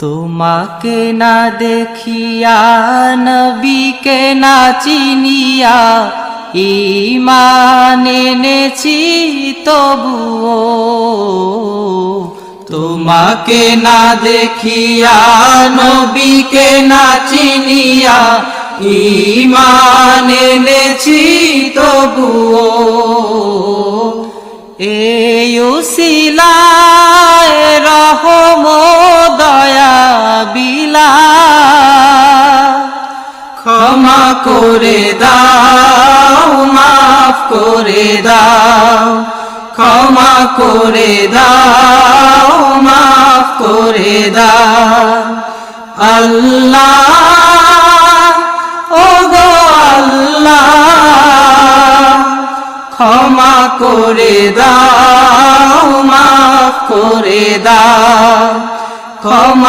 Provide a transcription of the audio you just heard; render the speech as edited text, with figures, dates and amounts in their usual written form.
তোমাকে না দেখিয়া নবীকে না চিনিয়া ঈমান এনেছি তবুও, তোমাকে না দেখিয়া নবীকে না চিনিয়া ঈমান এনেছি তবুও, এই উসিলায় রহম দয়া বিলা ক্ষমা করে দাও, মাফ করে দাও, ক্ষমা করে দাও, মাফ করে দাও। আল্লাহ ও গো আল্লাহ, ক্ষমা করে দাও, মাফ করে দাও, ক্ষমা